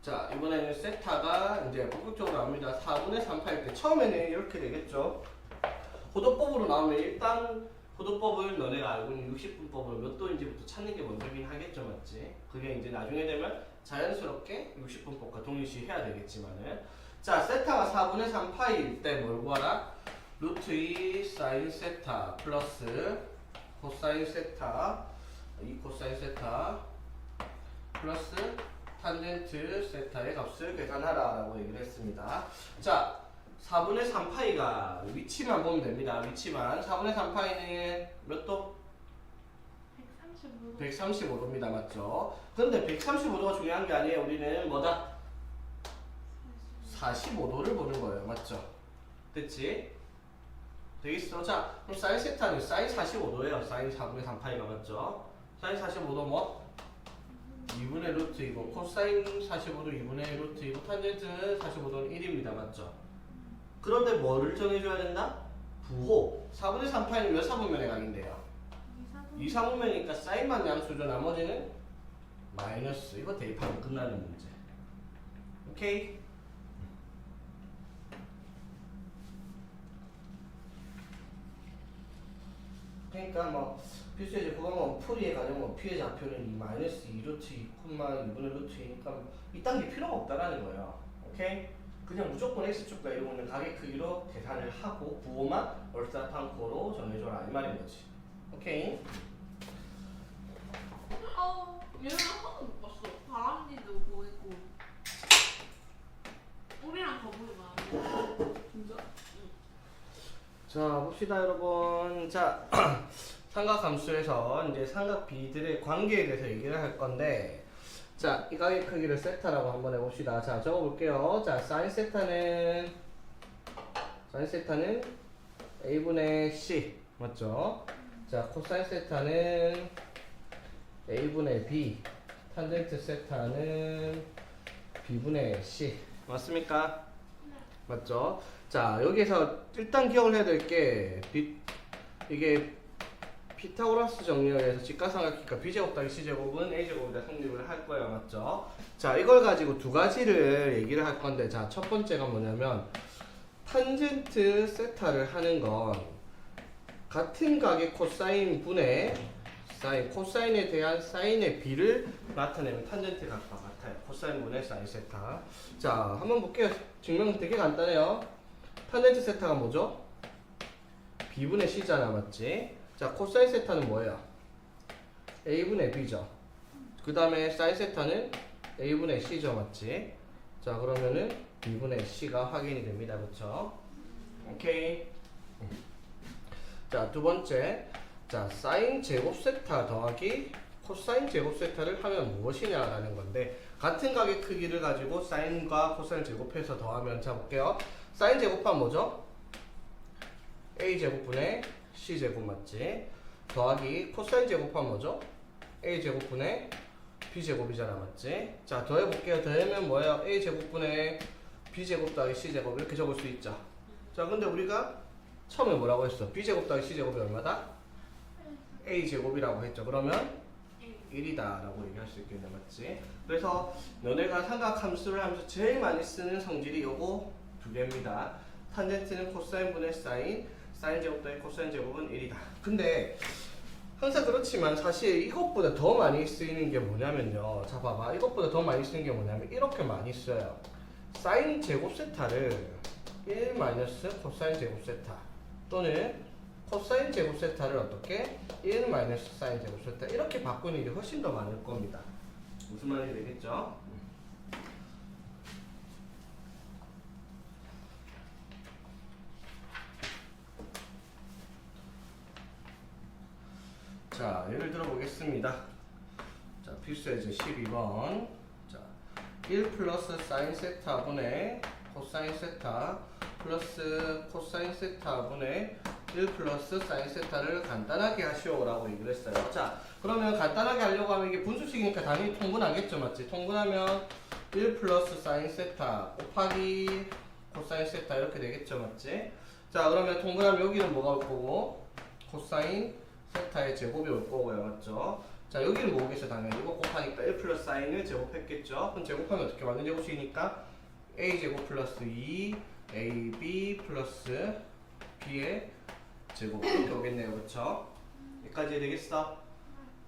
자, 이번에는 세타가 이제 본격적으로 나옵니다. 4분의 3파일 때 처음에는 이렇게 되겠죠. 호도법으로 나오면 일단 호도법을 너네가 알고 있는 60분법으로 몇 도인지부터 찾는 게 먼저긴 하겠죠, 맞지? 그게 이제 나중에 되면 자연스럽게 60분법과 동일시 해야 되겠지만은 자, 세타가 4분의 3파일 때 뭘 구하라? 루트 2 사인 세타 플러스 코사인 세타 2 코사인 세타 플러스 탄젠트 세타의 값을 계산하라 라고 얘기를 했습니다. 자, 4분의 3파이가 위치만 보면 됩니다. 위치만 4분의 3파이는 몇 도? 135도. 135도입니다. 맞죠? 그런데 135도가 중요한 게 아니에요. 우리는 뭐다? 45도를 보는 거예요. 맞죠? 됐지? 되겠어? 자, 그럼 사인 세타는 사인 45도예요. 사인 4분의 3파이가 맞죠? 사인 45도 뭐? 2분의 루트이고 코사인 45도 2분의 루트이고 탄젠트 45도는 1입니다. 맞죠? 그런데 뭐를 정해줘야 된다? 부호 4분의 3파이는 몇 사분면의 각인데요? 2사분면이니까 사인만 양수죠. 나머지는 마이너스. 이거 대입하면 끝나는 문제. 오케이? 그러니까 뭐 필수예제 그거 뭐 풀이에 가령 뭐 P의 좌표는 이 마이너스 2루트 2, 2분의 루트 2니까 이딴 게 필요가 없다라는 거예요. 오케이? 그냥 무조건 X축과 이루고 있는 각의 크기로 계산을 하고 부호만 얼사탄코로 정해줘라 이 말인 거지. 오케이? 얘는 하나도 못 봤어. 바람니도 보이고. 우리랑 거북이 많아. 진짜? 자 봅시다 여러분. 자 삼각함수에서 이제 삼각 비들의 관계에 대해서 얘기를 할 건데 자 이 각의 크기를 세타라고 한번 해봅시다. 자 적어볼게요. 자 사인 세타는 A분의 C 맞죠? 자 코사인 세타는 A분의 B 탄젠트 세타는 B분의 C 맞습니까? 맞죠? 자 여기서 일단 기억을 해야 될 게 이게 피타고라스 정리에 의해서 직각삼각형이니까 b제곱 더하기 c제곱은 a제곱이다 성립을 할 거예요. 맞죠? 자, 이걸 가지고 두 가지를 얘기를 할 건데, 자, 첫 번째가 뭐냐면 탄젠트 세타를 하는 건 같은 각의 코사인 분의 사인, 코사인에 대한 사인의 비를 나타내면 탄젠트 각과 같아요. 코사인 분의 사인 세타. 자, 한번 볼게요. 증명 되게 간단해요. 탄젠트 세타가 뭐죠? b분의 c잖아, 맞지? 자, 코사인 세타는 뭐예요? a분의 b죠. 그 다음에 사인 세타는 a분의 c죠, 맞지? 자, 그러면은 b분의 c가 확인이 됩니다, 그쵸? 오케이. 자, 두 번째. 자, 사인 제곱 세타 더하기 코사인 제곱 세타를 하면 무엇이냐라는 건데, 같은 각의 크기를 가지고 사인과 코사인 제곱해서 더하면, 자, 볼게요. 사인 제곱하면 뭐죠? a 제곱분의 c 제곱 맞지? 더하기 코사인 제곱하면 뭐죠? a 제곱분의 b 제곱이잖아, 맞지? 자, 더해볼게요. 더하면 뭐예요? a 제곱분의 b 제곱 더하기 c 제곱 이렇게 적을 수 있죠. 자, 근데 우리가 처음에 뭐라고 했어? b 제곱 더하기 c 제곱이 얼마다? a 제곱이라고 했죠. 그러면 1이다 라고 얘기할 수 있겠네, 맞지? 그래서 너네가 삼각함수를 하면서 제일 많이 쓰는 성질이 요거 두 개입니다. 탄젠트는 코사인 분의 사인, 사인 제곱 더하기 코사인 제곱은 1이다. 근데 항상 그렇지만 사실 이것보다 더 많이 쓰이는 게 뭐냐면요. 자, 봐봐. 이것보다 더 많이 쓰는 게 뭐냐면 이렇게 많이 써요. 사인 제곱 세타를 1 마이너스 코사인 제곱 세타 또는 코사인 제곱 세타를 어떻게? 1 마이너스 사인 제곱 세타 이렇게 바꾸는 게 훨씬 더 많을 겁니다. 무슨 말인지 되겠죠? 자, 예를 들어 보겠습니다. 자, 필수예제 12번. 자, 1 플러스 사인 세타분의 코사인 세타 플러스 코사인 세타분의 1 플러스 사인 세타를 간단하게 하시오라고 얘기를 했어요. 자, 그러면 간단하게 하려고 하면 이게 분수식이니까 당연히 통분하겠죠, 맞지? 통분하면 1 플러스 사인 세타 곱하기 코사인 세타 이렇게 되겠죠, 맞지? 자, 그러면 통분하면 여기는 뭐가 올 거고? 코사인 세타의 제곱이 올 거고요, 맞죠? 자, 여기는 뭐겠어요, 당연히. 이거 곱하니까 1 플러스 사인을 제곱했겠죠? 그럼 제곱하면 어떻게 완전 제곱식이니까 a 제곱 플러스 2 ab 플러스 b의 제곱 이렇게 오겠네요, 그쵸? 여기까지 되겠어?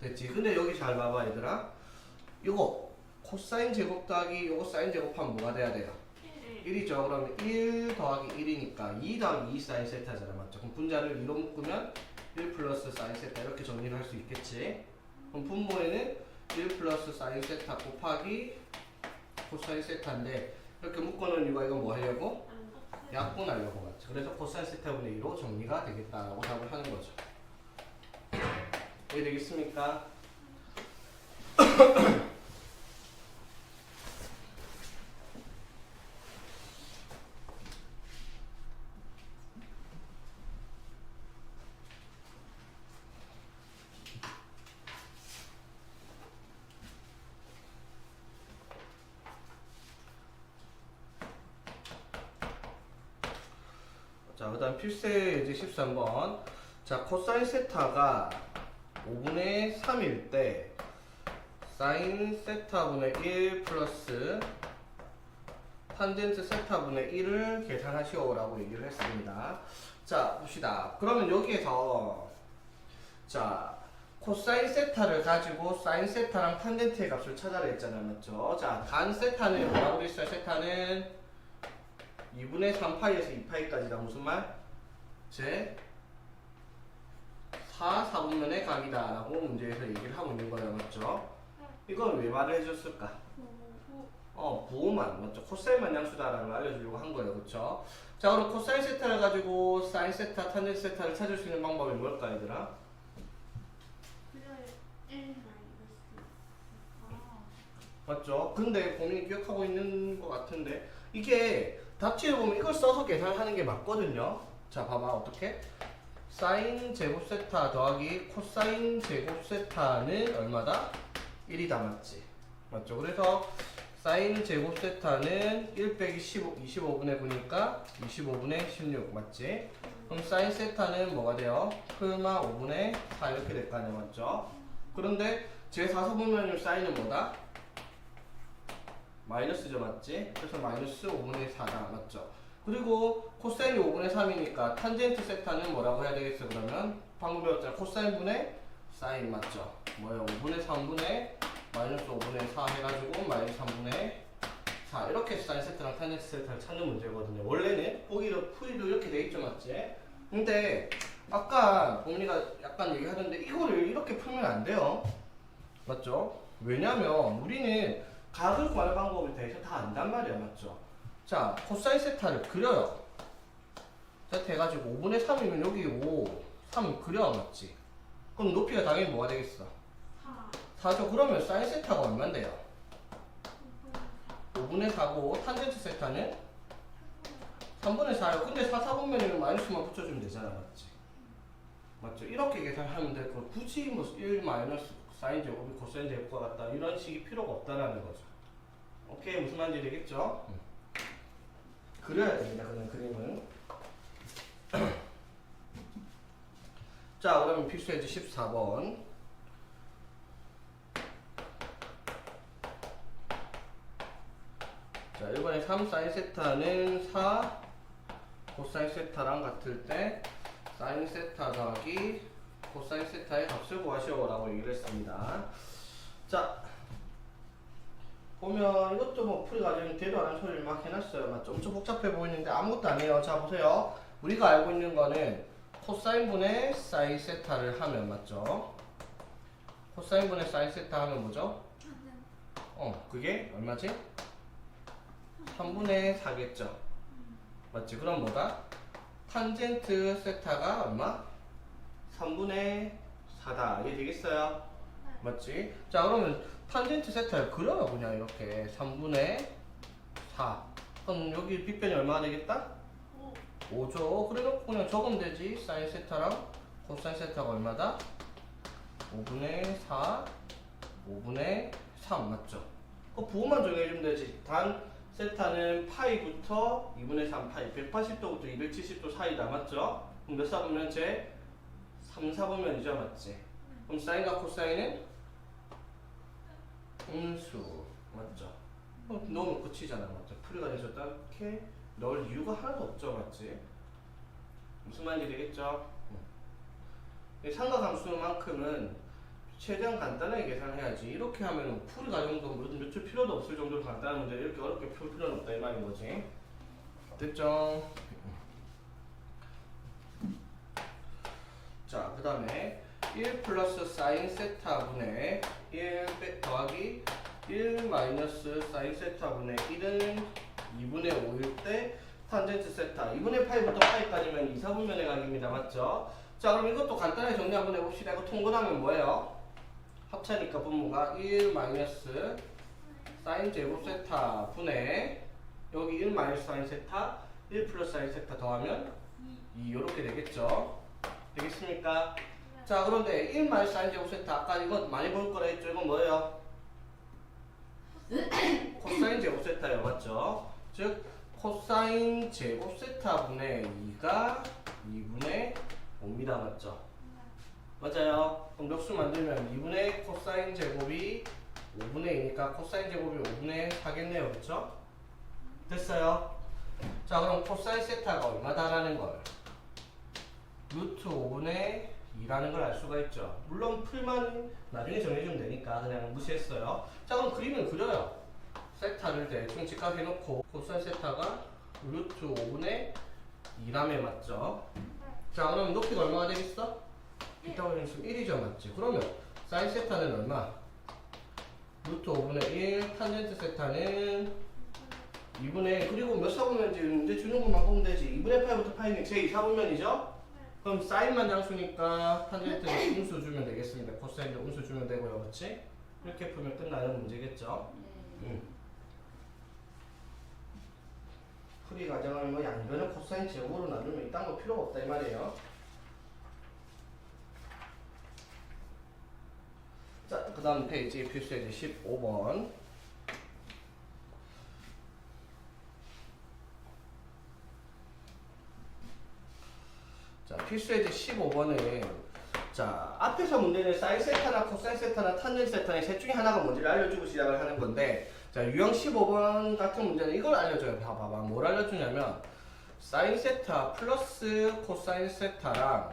됐지? 근데 여기 잘 봐봐, 얘들아. 이거 코사인 제곱 더하기 요거 사인 제곱하면 뭐가 돼야 돼요? 1이죠. 그러면 1 더하기 1이니까 2 더하기 2 사인 세타잖아, 맞죠? 그럼 분자를 2로 묶으면 1 플러스 사인 세타 이렇게 정리를 할 수 있겠지? 그럼 분모에는 1 플러스 사인 세타 곱하기 코사인 세타인데 이렇게 묶어놓은 이유가 이거 뭐 하려고? 약분하려고 맞죠? 그래서 코사인 세타분의 2로 정리가 되겠다라고 답을 하는 거죠. 이해 되겠습니까? 자, 그 다음 필수 예제 13번. 자, 코사인 세타가 5분의 3일 때 사인 세타분의 1 플러스 탄젠트 세타분의 1을 계산하시오라고 얘기를 했습니다. 자, 봅시다. 그러면 여기에서 자, 코사인 세타를 가지고 사인 세타랑 탄젠트의 값을 찾아라 했잖아요, 맞죠? 자, 단 세타는 뭐라고 했어요? 세타는 2분의 3파이에서 2파이까지다. 무슨 말? 제 4분면의 각이다 라고 문제에서 얘기를 하고 있는 거예요, 맞죠? 이건 왜 말을 해줬을까? 부호만, 맞죠? 코사인만 양수다라는 걸 알려주려고 한 거예요, 그쵸? 자, 그럼 코사인 세타를 가지고 사인 세타, 탄젠트 세타를 찾을 수 있는 방법이 뭘까, 얘들아? 맞죠? 근데 본인이 기억하고 있는 것 같은데 이게 답지에 보면 이걸 써서 계산하는 게 맞거든요. 자, 봐봐. 어떻게? 사인 제곱 세타 더하기 코사인 제곱 세타는 얼마다? 1이다, 맞지? 맞죠? 그래서 사인 제곱 세타는 1 빼기 25분의 9니까 25분의 16 맞지? 그럼 사인 세타는 뭐가 돼요? 풀마 5분의 4 이렇게 될 거 아니야, 맞죠? 그런데 제 4사분면율 사인은 뭐다? 마이너스죠, 맞지? 그래서 마이너스 5분의 4다, 맞죠? 그리고 코사인이 5분의 3이니까 탄젠트 세타는 뭐라고 해야 되겠어, 그러면? 방금 배웠잖아. 코사인 분의 사인, 맞죠? 뭐예요? 5분의 3분의 마이너스 5분의 4 해가지고 마이너스 3분의 4 이렇게 사인 세타랑 탄젠트 세타를 찾는 문제거든요. 원래는 풀이도 이렇게 돼 있죠, 맞지? 근데 아까 봄이가 약간 얘기하던데 이거를 이렇게 풀면 안 돼요, 맞죠? 왜냐면 우리는 각을 구하는 방법에 대해서 다 안단 말이야, 맞죠? 자, 코사인 세타를 그려요. 세타 해가지고 5분의 3이면 여기 5, 3 그려, 맞지? 그럼 높이가 당연히 뭐가 되겠어? 4죠. 그러면 사인 세타가 얼마인데요? 5분의 4고 탄젠트 세타는 3분의 4요. 근데 4, 4분면이면 마이너스만 붙여주면 되잖아, 맞지? 맞죠? 이렇게 계산하면 될 거. 굳이 뭐 1 마이너스 사인 제곱이 코사인 제곱과 같다 이런 식이 필요가 없다라는 거죠. 오케이, 무슨 말인지 되겠죠? 그려야 됩니다, 그런 그림은. 자, 그러면 필수해지 14번. 자, 1번에 3 사인 세타는 4 코사인 세타랑 같을 때 사인 세타 더하기 코사인 세타의 값을 구하시오라고 얘기를 했습니다. 자, 보면 이것도 뭐 풀이 과정이 되도 않은 소리를 막 해놨어요. 맞죠? 엄청 복잡해 보이는데 아무것도 아니에요. 자, 보세요. 우리가 알고 있는 거는 코사인분의 사인 세타를 하면, 맞죠? 코사인분의 사인 세타 하면 뭐죠? 그게 얼마지? 3분의 4겠죠? 맞지? 그럼 뭐다? 탄젠트 세타가 얼마? 3분의 4다. 이해 되겠어요? 맞지? 자, 그러면 탄젠트 세타를 그려요. 그냥 이렇게 3분의 4. 그럼 여기 빗변이 얼마가 되겠다? 5죠. 그래놓고 그냥 적으면 되지. 사인 세타랑 코사인 세타가 얼마다? 5분의 4, 5분의 3 맞죠? 그 부호만 정해주면 되지. 단 세타는 파이부터 2분의 3 파이, 180도부터 270도 사이다, 맞죠? 그럼 몇 사분면 제 3, 4분면이죠, 맞지? 그럼 사인과 코사인은 음수, 맞죠? 넣으면 끝이잖아, 맞죠? 풀이가 돼서 이렇게 넣을 이유가 하나도 없죠, 맞지? 무슨 말인지 되겠죠? 삼각함수만큼은 최대한 간단하게 계산해야지. 이렇게 하면 풀이 과정도 몇 줄 필요도 없을 정도로 간단한 문제 이렇게 어렵게 풀 필요는 없다 이 말인 거지. 됐죠? 자, 그 다음에 1 플러스 사인 세타분의 1 더하기 1 마이너스 사인 세타분의 1은 2분의 5일 때 탄젠트 세타 2분의 파이부터 파이까지면 2, 4분면의 각입니다. 맞죠? 자, 그럼 이것도 간단하게 정리 한번 해봅시다. 이거 통분하면 뭐예요? 합차니까 분모가 1 마이너스 사인 제곱 세타 분의 여기 1 마이너스 사인 세타 1 플러스 사인 세타 더하면 2 이렇게 되겠죠? 되겠습니까? 자, 그런데 1 마이너스 사인 제곱 세타 아까 이거 많이 볼 거라 했죠? 이건 뭐예요? 코사인 제곱 세타예요. 맞죠? 즉 코사인 제곱 세타 분의 2가 2분의 5입니다. 맞죠? 맞아요. 그럼 멱수 만들면 2분의 코사인 제곱이 5분의 2니까 코사인 제곱이 5분의 4겠네요. 그쵸? 됐어요? 자, 그럼 코사인 세타가 얼마다라는 걸 루트 5분의 2라는 걸 알 수가 있죠. 물론 풀만 나중에 정해주면 되니까 그냥 무시했어요. 자, 그럼 그림을 그려요. 세타를 대충 직각해놓고 코사인 세타가 루트 5분의 2라며 맞죠? 자, 그럼 높이가 얼마가 되겠어? 피타고라스 1이죠, 맞지? 그러면 사인 세타는 얼마? 루트 5분의 1, 탄젠트 세타는 2분의 그리고 몇 사분면인지 이제 주는 것만 보면 되지. 2분의 파이부터 파이는 제 2, 4분면이죠? 그럼 사인만 장수니까 탄젠트는 음수 주면 되겠습니다. 코사인도 음수 주면 되고요, 그렇지? 이렇게 풀면 끝나는 문제겠죠? 풀이 과정을 뭐 양변을 코사인 제곱으로 나누면 이딴 거 필요가 없다 이 말이에요. 자, 그 다음 페이지 필수예제 15번. 필수예제 15번은 자 앞에서 문제는 사인 세타나 코사인 세타나 탄젠 세타의 셋 중에 하나가 뭔지를 알려주고 시작을 하는 건데 자 유형 15번 같은 문제는 이걸 알려줘요. 봐봐 뭘 알려주냐면 사인 세타 플러스 코사인 세타랑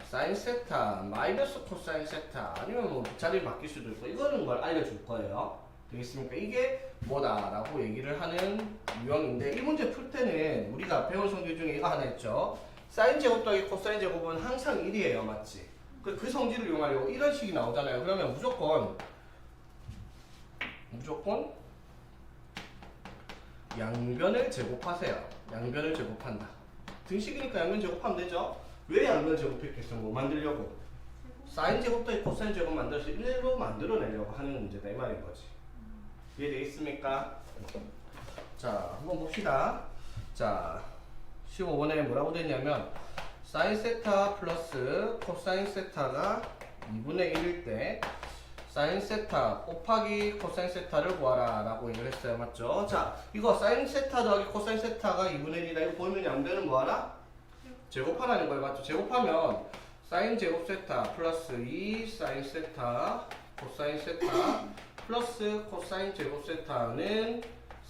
사인 세타 마이너스 코사인 세타 아니면 뭐 자리 바뀔 수도 있고 이거는 걸 알려줄 거예요. 되겠습니까? 이게 뭐다라고 얘기를 하는 유형인데 이 문제 풀 때는 우리가 배운 성질 중에 이거 하나 있죠. 사인 제곱 더하기 코사인 제곱은 항상 1이에요. 맞지? 그 성질을 이용하려고 이런 식이 나오잖아요. 그러면 무조건 양변을 제곱하세요. 양변을 제곱한다. 등식이니까 양변 제곱하면 되죠. 왜 양변 제곱했겠어? 뭐 만들려고? 사인 제곱 더하기 코사인 제곱 만들어서 1로 만들어내려고 하는 문제다 이 말인 거지. 이해되겠습니까? 자 한번 봅시다. 자 15번에 뭐라고 됐냐면 사인 세타 플러스 코사인 세타가 2분의 1일 때 사인 세타 곱하기 코사인 세타를 구하라 라고 얘기를 했어요. 맞죠? 자 이거 사인 세타 더하기 코사인 세타가 2분의 1이다. 이거 보이면 양변은 뭐하라? 제곱하라는 거예요. 맞죠? 제곱하면 사인 제곱 세타 플러스 2 사인 세타 코사인 세타 플러스 코사인 제곱 세타는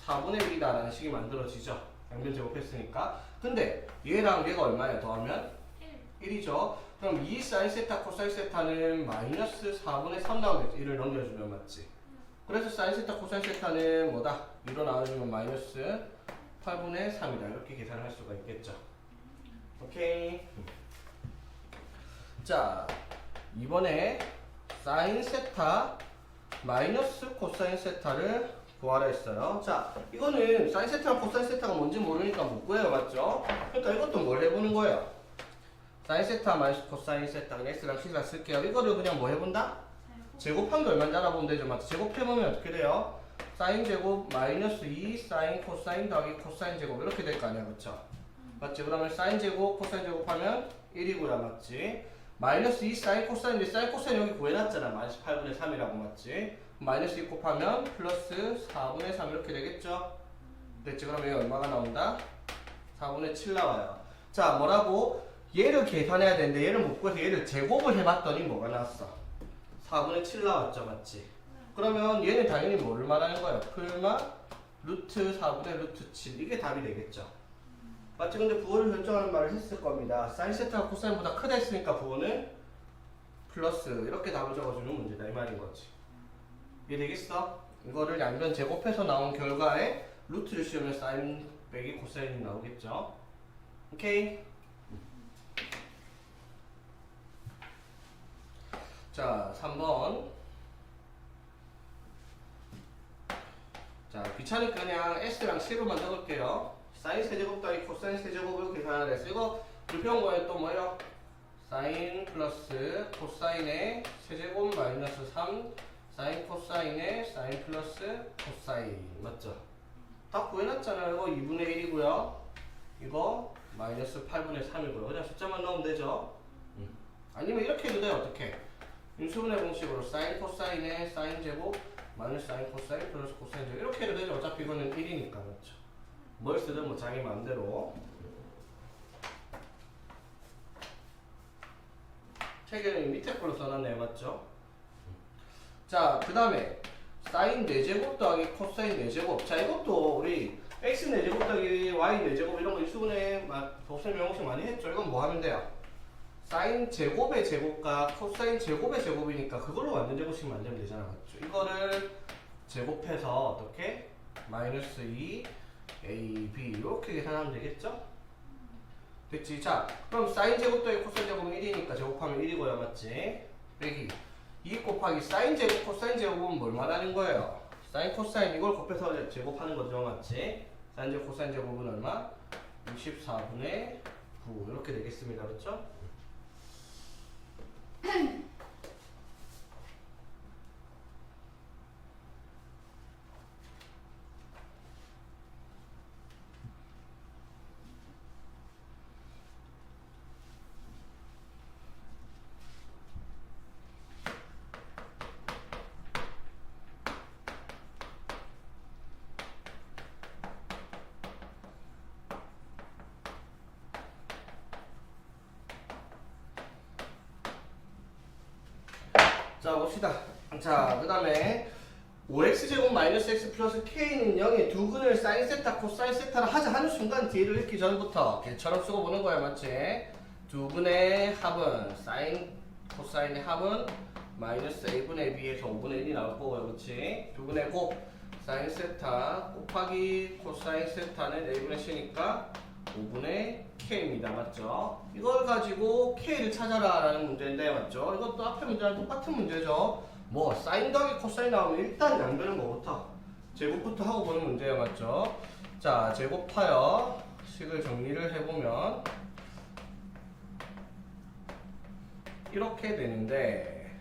4분의 1이다 라는 식이 만들어지죠. 양변 제곱했으니까. 근데 얘랑 얘가 얼마예요? 더하면 1이죠. 그럼 2 사인 세타 코사인 세타는 마이너스 4분의 3 나오겠죠. 1을 넘겨주면 맞지? 그래서 사인 세타 코사인 세타는 뭐다? 2로 나눠주면 마이너스 8분의 3이다. 이렇게 계산할 수가 있겠죠. 오케이. 자 이번에 사인 세타 마이너스 코사인 세타를 구하라 했어요. 자 이거는 사인 세타랑 코사인 세타가 뭔지 모르니까 못 구해요. 맞죠? 그러니까 이것도 뭘 해보는 거예요? 사인 세타 마이너스 코사인 세타 그냥 x랑 c랑 쓸게요. 이거를 그냥 뭐 해본다? 제곱한 게 얼마인지 알아보면 되죠. 맞죠? 제곱해보면 어떻게 돼요? 사인 제곱 마이너스 2 사인 코사인 더하기 코사인 제곱 이렇게 될 거 아니야. 그쵸? 맞지? 그러면 사인 제곱 코사인 제곱하면 1이고요. 맞지? 마이너스 2 사인 코사인인데 사인 코사인 여기 구해놨잖아. 마이너스 8분의 3이라고. 맞지? 마이너스 2 곱하면 플러스 4분의 3 이렇게 되겠죠? 됐지? 그러면 여기 얼마가 나온다? 4분의 7 나와요. 자 뭐라고? 얘를 계산해야 되는데 얘를 못 구해서 얘를 제곱을 해봤더니 뭐가 나왔어? 4분의 7 나왔죠. 맞지? 그러면 얘는 당연히 뭐를 말하는 거예요? 풀마 루트 4분의 루트 7 이게 답이 되겠죠. 맞지? 근데 부호를 결정하는 말을 했을 겁니다. 사인 세타가 코사인보다 크다 했으니까 부호는 플러스 이렇게 답을 적어주는 문제다 이 말인 거지. 이해되겠어? 이거를 양변 제곱해서 나온 결과에 루트를 씌우면 사인 빼기 코사인이 나오겠죠. 오케이? 자 3번. 자 귀찮으니까 그냥 S랑 C로만 적을게요. 사인 세제곱 더하기 코사인 세제곱을 계산을 했어. 이거 불평 거에 또 뭐예요? 사인 플러스 코사인의 세제곱 마이너스 3 사인 코사인의 사인 플러스 코사인 맞죠? 다 구해놨잖아요. 이거 2분의 1이고요. 이거 마이너스 8분의 3이고요. 그냥 숫자만 넣으면 되죠. 아니면 이렇게 해도 돼요. 어떻게? 인수분해 공식으로 사인 코사인의 사인 제곱 마이너스 사인 코사인 플러스 코사인 제곱 이렇게 해도 되죠. 어차피 이거는 1이니까 맞죠? 뭘 쓰든 뭐 자기 마음대로. 책에는 밑에 걸로 써놨네요. 맞죠? 자 그 다음에 사인 4제곱 더하기 코사인 4제곱. 자 이것도 우리 x 4제곱 더하기 y 4제곱 이런 거 인수분해 복수 명호식 많이 했죠. 이건 뭐 하면 돼요? 사인 제곱의 제곱과 코사인 제곱의 제곱이니까 그걸로 완전 제곱식 만들면 되잖아. 맞죠? 이거를 제곱해서 어떻게? 마이너스 2 a, b 이렇게 계산하면 되겠죠? 됐지? 자 그럼 사인 제곱 더하기 코사인 제곱은 1이니까 제곱하면 1이고요. 맞지? 빼기 2 곱하기 사인 제곱 코사인 제곱은 뭘 말하는 거예요? 사인 코사인 이걸 곱해서 제곱하는 거죠. 맞지? 사인 제곱 코사인 제곱은 얼마? 64분의 9 이렇게 되겠습니다. 그렇죠? 자 봅시다. 자 그 다음에 5x제곱 마이너스 x 플러스 k는 0의 두 근을 사인 세타 코사인 세타를 하자 하는 순간 뒤를 읽기 전부터 개처럼 쓰고 보는 거야. 맞지? 두 근의 합은 사인 코사인의 합은 마이너스 a분의 b에서 5분의 1이 나올 거고요. 그렇지? 두 근의 곱 사인 세타 곱하기 코사인 세타는 a분의 c니까 5분의 k입니다. 맞죠? 이걸 가지고 k를 찾아라 라는 문제인데 맞죠? 이것도 앞에 문제랑 똑같은 문제죠. 뭐 사인 더하기 코사인 나오면 일단 양변은 뭐부터? 제곱부터 하고 보는 문제예요. 맞죠? 자 제곱하여 식을 정리를 해보면 이렇게 되는데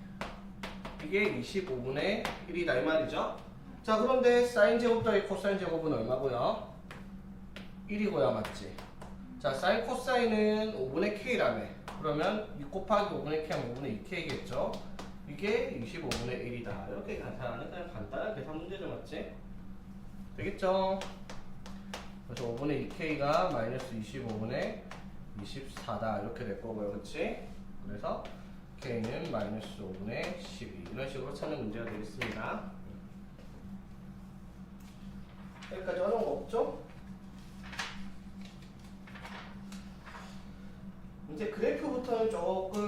이게 25분의 1이다 이 말이죠. 자 그런데 사인 제곱 더하기 코사인 제곱은 얼마고요? 1이고요. 맞지? 자 사인 코사인은 5분의 k라며. 그러면 6 곱하기 5분의 k 하면 5분의 2k겠죠. 이게 25분의 1이다. 이렇게 나타나는 그냥 간단한 계산 문제죠. 맞지? 되겠죠? 그래서 5분의 2k가 마이너스 25분의 24다. 이렇게 될 거고요. 그렇지? 그래서 k는 마이너스 5분의 12 이런 식으로 찾는 문제가 되겠습니다. 여기까지 어려운 거 없죠? 이제 그래프부터는 조금